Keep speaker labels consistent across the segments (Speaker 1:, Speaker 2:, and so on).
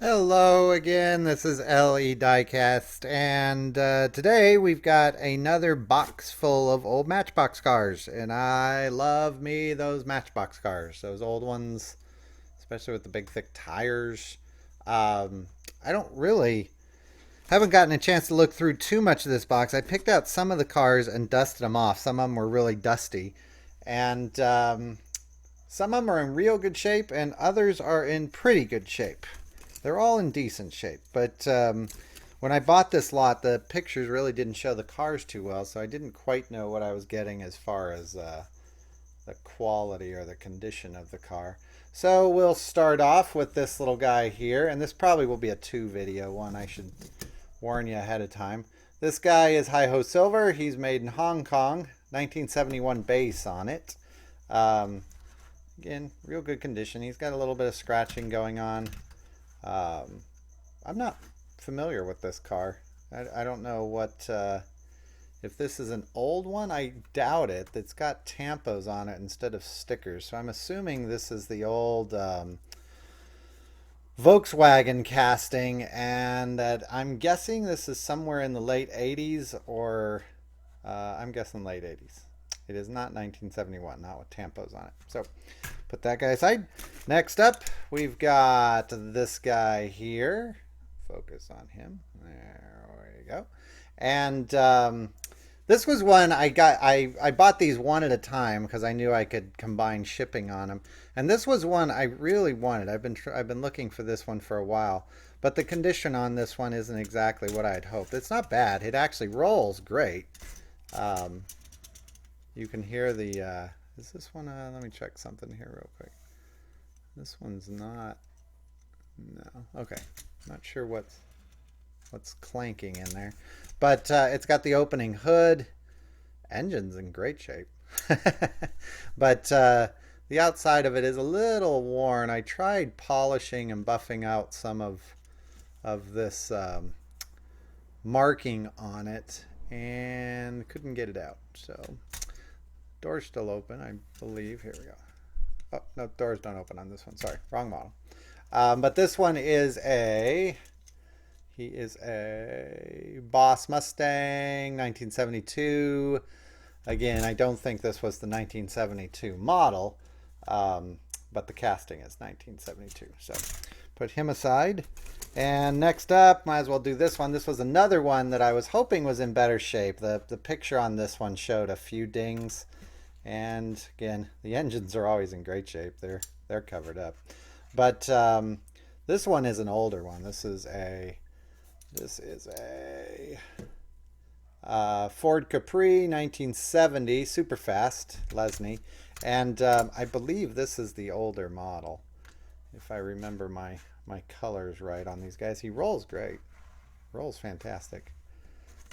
Speaker 1: Hello again, this is LE Diecast, and today we've got another box full of old Matchbox cars, and I love me those Matchbox cars, those old ones, especially with the big thick tires. Um, I don't really, haven't gotten a chance to look through too much of this box. I picked out some of the cars and dusted them off. Some of them were really dusty, and some of them are in real good shape, and others are in pretty good shape. They're all in decent shape, but when I bought this lot, the pictures really didn't show the cars too well, so I didn't quite know what I was getting as far as the quality or the condition of the car. So we'll start off with this little guy here, and this probably will be a two video one. I should warn you ahead of time. This guy is Hi Ho Silver. He's made in Hong Kong, 1971 base on it. Um, Again, real good condition. He's got a little bit of scratching going on. Um, I'm not familiar with this car. I don't know what if this is an old one. I doubt it. It's got tampos on it instead of stickers. So I'm assuming this is the old Volkswagen casting, and that I'm guessing this is somewhere in the late 80s or I'm guessing late 80s. It is not 1971, not with tampos on it. So put that guy aside. Next up, we've got this guy here. Focus on him. There we go. And this was one I got. I bought these one at a time because I knew I could combine shipping on them. And this was one I really wanted. I've been looking for this one for a while. But the condition on this one isn't exactly what I had hoped. It's not bad. It actually rolls great. Um, you can hear the. Is this one? Let me check something here real quick. This one's not. No. Okay. Not sure what's clanking in there, but it's got the opening hood. Engine's in great shape, but the outside of it is a little worn. I tried polishing and buffing out some of this marking on it and couldn't get it out. So door's still open, I believe. Here we go. Oh, no, doors don't open on this one. Sorry, wrong model. But this one is he is a Boss Mustang 1972. Again, I don't think this was the 1972 model, but the casting is 1972. So put him aside. And next up, might as well do this one. This was another one that I was hoping was in better shape. The picture on this one showed a few dings. And again, the engines are always in great shape. They're covered up. But this one is an older one. This is a Ford Capri 1970 super fast Lesney, and I believe this is the older model, if I remember my colors right on these guys. He rolls great, rolls fantastic.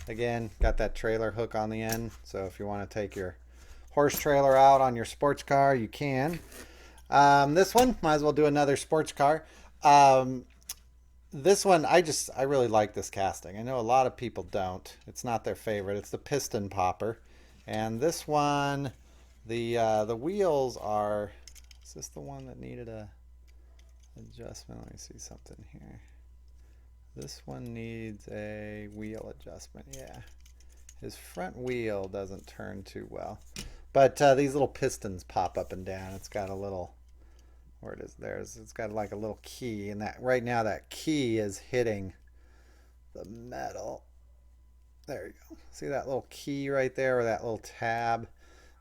Speaker 1: Again, got that trailer hook on the end, so if you want to take your horse trailer out on your sports car, you can. This one, might as well do another sports car. This one, I really like this casting. I know a lot of people don't. It's not their favorite. It's the piston popper, and this one, the wheels are. Is this the one that needed a adjustment? Let me see something here. This one needs a wheel adjustment. Yeah, his front wheel doesn't turn too well. But these little pistons pop up and down. It's got a little, where it is there, it's got like a little key, and that right now that key is hitting the metal. There you go. See that little key right there, or that little tab?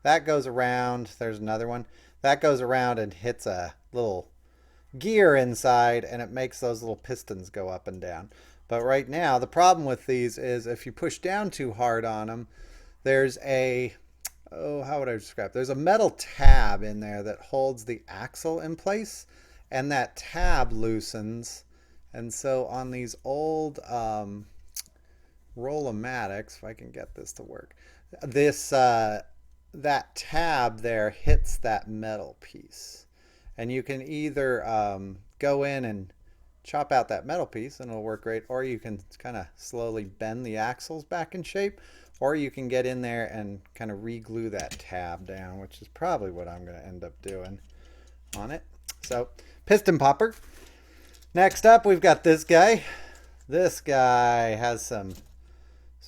Speaker 1: That goes around. There's another one. That goes around and hits a little gear inside, and it makes those little pistons go up and down. But right now, the problem with these is if you push down too hard on them, there's a how would I describe it? There's a metal tab in there that holds the axle in place, and that tab loosens. And so on these old Rollomatics, if I can get this to work, this that tab there hits that metal piece, and you can either go in and chop out that metal piece and it'll work great, or you can kind of slowly bend the axles back in shape, or you can get in there and kind of re-glue that tab down, which is probably what I'm going to end up doing on it. So piston popper. Next up, we've got this guy. This guy has some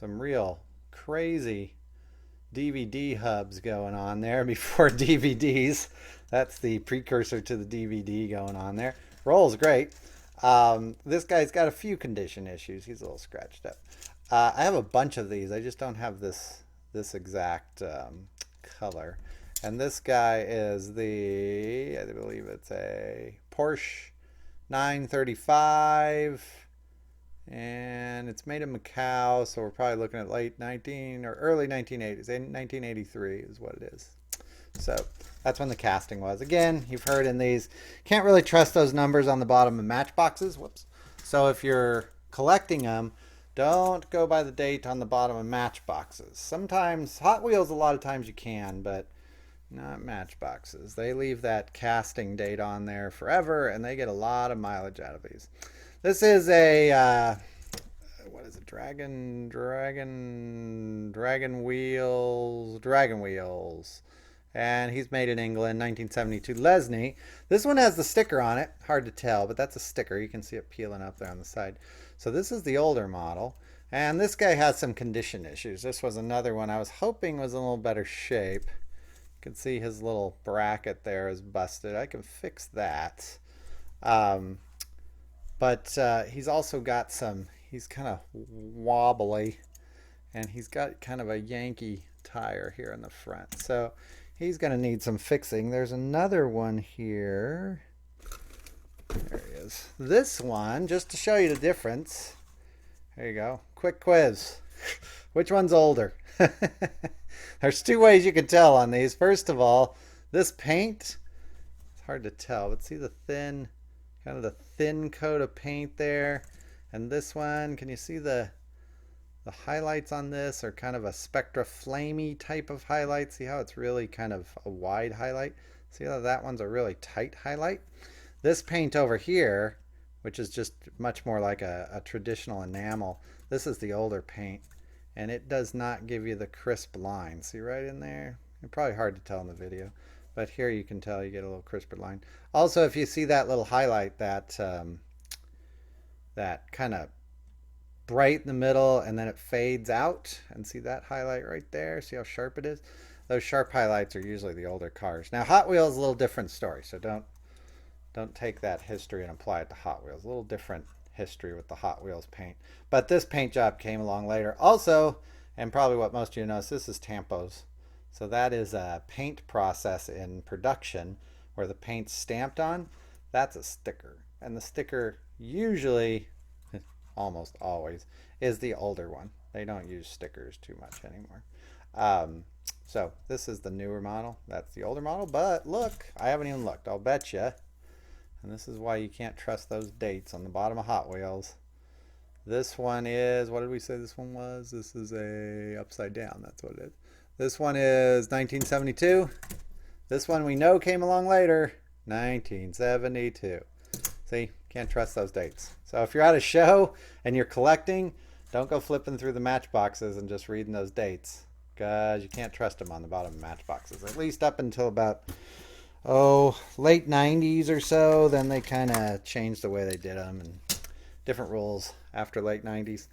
Speaker 1: real crazy DVD hubs going on there before DVDs. That's the precursor to the DVD going on there. Rolls great. This guy's got a few condition issues. He's a little scratched up. I have a bunch of these. I just don't have this exact color. And this guy is I believe it's a Porsche 935. And it's made in Macau, so we're probably looking at late 19 or early 1980s. 1983 is what it is. So that's when the casting was. Again, you've heard in these, can't really trust those numbers on the bottom of matchboxes. Whoops. So if you're collecting them, don't go by the date on the bottom of matchboxes. Sometimes, Hot Wheels, a lot of times you can, but not matchboxes. They leave that casting date on there forever, and they get a lot of mileage out of these. This is a, what is it? Dragon Wheels. And he's made in England, 1972 Lesney. This one has the sticker on it. Hard to tell, but that's a sticker. You can see it peeling up there on the side. So this is the older model. And this guy has some condition issues. This was another one I was hoping was in a little better shape. You can see his little bracket there is busted. I can fix that. But he's also got he's kind of wobbly, and he's got kind of a Yankee tire here in the front. So he's going to need some fixing. There's another one here. There he is. This one, just to show you the difference. There you go. Quick quiz. Which one's older? There's two ways you can tell on these. First of all, this paint, it's hard to tell, but see the thin coat of paint there. And this one, can you see the highlights on this are kind of a Spectra Flamey type of highlight. See how it's really kind of a wide highlight? See how that one's a really tight highlight? This paint over here, which is just much more like a traditional enamel, this is the older paint, and it does not give you the crisp line. See right in there? It's probably hard to tell in the video, but here you can tell you get a little crisper line. Also, if you see that little highlight, that kind of bright in the middle, and then it fades out, and see that highlight right there? See how sharp it is? Those sharp highlights are usually the older cars. Now Hot Wheels is a little different story, so don't take that history and apply it to Hot Wheels. A little different history with the Hot Wheels paint. But this paint job came along later. Also, and probably what most of you notice, this is tampos. So that is a paint process in production where the paint's stamped on. That's a sticker. And the sticker usually, almost always, is the older one. They don't use stickers too much anymore. So this is the newer model. That's the older model. But look, I haven't even looked. I'll bet you. And this is why you can't trust those dates on the bottom of Hot Wheels. This one is, what did we say this one was? This is a upside down. That's what it is. This one is 1972. This one we know came along later, 1972. See, can't trust those dates. So if you're at a show and you're collecting, don't go flipping through the matchboxes and just reading those dates, because you can't trust them on the bottom of matchboxes, at least up until about late 90s or so. Then they kind of changed the way they did them, and different rules after late 90s.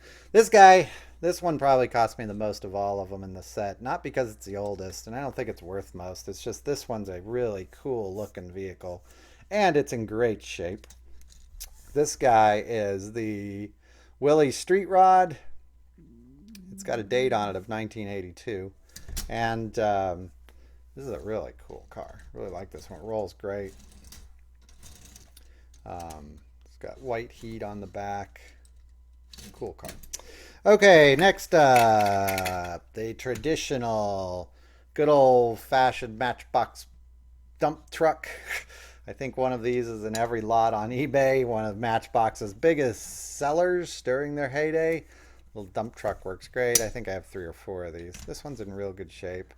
Speaker 1: This one probably cost me the most of all of them in the set, not because it's the oldest, and I don't think it's worth most. It's just this one's a really cool looking vehicle, and it's in great shape. This guy is the Willy Street Rod. It's got a date on it of 1982, and this is a really cool car. Really like this one. It rolls great. It's got white heat on the back. Cool car. Okay, next up, the traditional, good old-fashioned Matchbox dump truck. I think one of these is in every lot on eBay. One of Matchbox's biggest sellers during their heyday. Little dump truck works great. I think I have 3 or 4 of these. This one's in real good shape.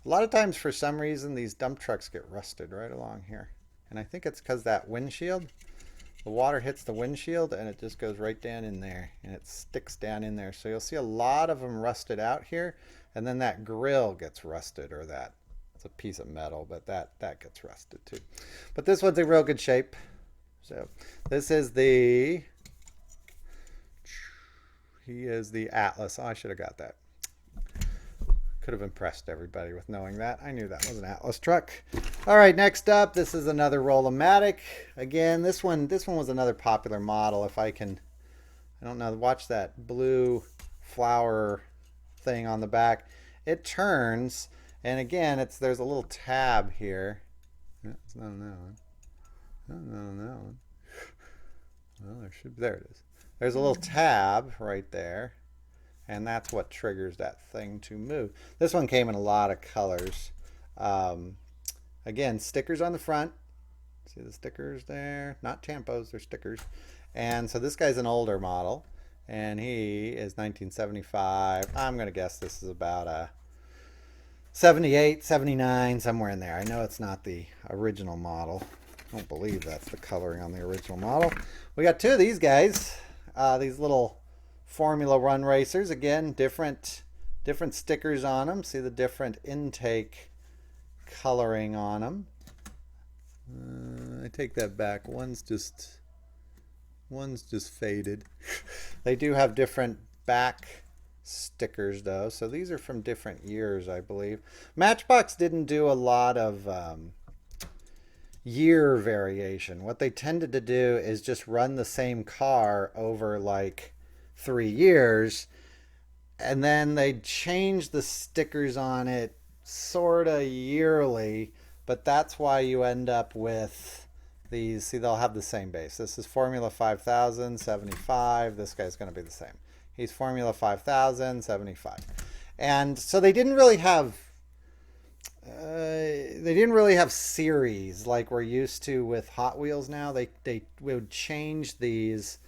Speaker 1: A lot of times, for some reason, these dump trucks get rusted right along here. And I think it's because that windshield, the water hits the windshield and it just goes right down in there. And it sticks down in there. So you'll see a lot of them rusted out here. And then that grill gets rusted, or that, it's a piece of metal, but that gets rusted too. But this one's in real good shape. So this is the, he is the Atlas. Oh, I should have got that. Could have impressed everybody with knowing that. I knew that was an Atlas truck. All right, next up, this is another Rollomatic. Again, this one was another popular model. If I can, I don't know, watch that blue flower thing on the back. It turns, and again, there's a little tab here. It's not on that one. Not on that one. Well, there it is. There's a little tab right there. And that's what triggers that thing to move. This one came in a lot of colors. Again, stickers on the front. See the stickers there? Not tampos, they're stickers. And so this guy's an older model. And he is 1975. I'm going to guess this is about a 78, 79, somewhere in there. I know it's not the original model. I don't believe that's the coloring on the original model. We got two of these guys. These little Formula Run racers. Again, different stickers on them. See the different intake coloring on them. I take that back. One's just faded. They do have different back stickers though. So these are from different years, I believe. Matchbox didn't do a lot of year variation. What they tended to do is just run the same car over like 3 years, and then they'd change the stickers on it sort of yearly, but that's why you end up with these. See, they'll have the same base. This is Formula 5000 75. This guy's going to be the same. He's Formula 5000 75. And so they didn't really have series like we're used to with Hot Wheels now. They would change these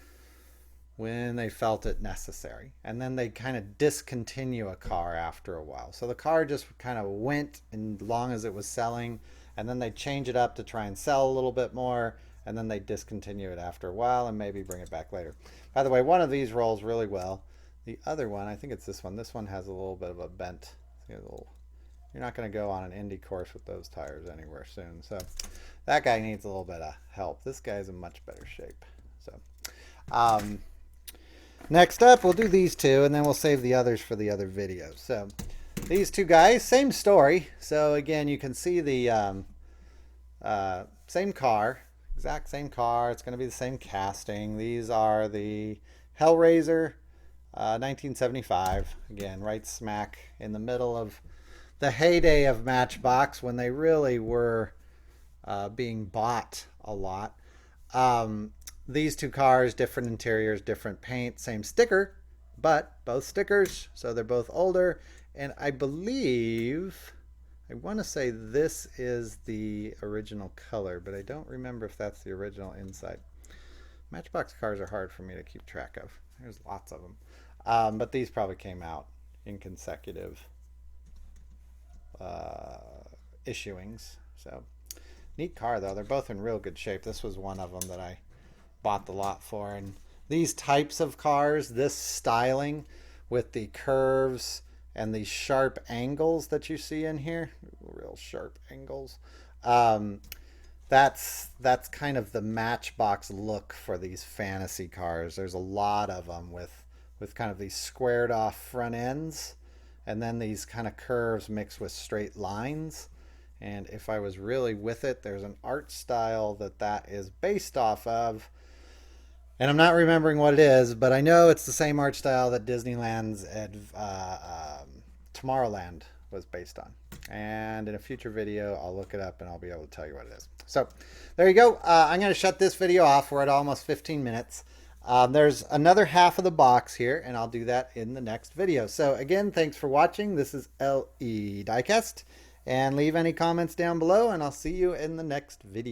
Speaker 1: when they felt it necessary, and then they kind of discontinue a car after a while. So the car just kind of went as long as it was selling, and then they change it up to try and sell a little bit more, and then they discontinue it after a while and maybe bring it back later. By the way, one of these rolls really well. The other one, I think it's this one. This one has a little bit of a bent. See, you're not going to go on an Indy course with those tires anywhere soon. So that guy needs a little bit of help. This guy's in much better shape. So next up, we'll do these two, and then we'll save the others for the other videos. So these two guys, same story. So again, you can see the same car, exact same car. It's going to be the same casting. These are the Hellraiser 1975. Again, right smack in the middle of the heyday of Matchbox, when they really were being bought a lot. These two cars, different interiors, different paint, same sticker, but both stickers, so they're both older. And I believe, I want to say this is the original color, but I don't remember if that's the original inside. Matchbox cars are hard for me to keep track of. There's lots of them. But these probably came out in consecutive issuings. So neat car though. They're both in real good shape. This was one of them that I bought the lot for. And these types of cars, this styling with the curves and these sharp angles that you see in here, real sharp angles, that's kind of the Matchbox look for these fantasy cars. There's a lot of them with kind of these squared off front ends, and then these kind of curves mixed with straight lines. And if I was really with it, there's an art style that is based off of, and I'm not remembering what it is, but I know it's the same art style that Disneyland's Tomorrowland was based on. And in a future video, I'll look it up and I'll be able to tell you what it is. So there you go. I'm going to shut this video off. We're at almost 15 minutes. There's another half of the box here, and I'll do that in the next video. So again, thanks for watching. This is LE Diecast, and leave any comments down below, and I'll see you in the next video.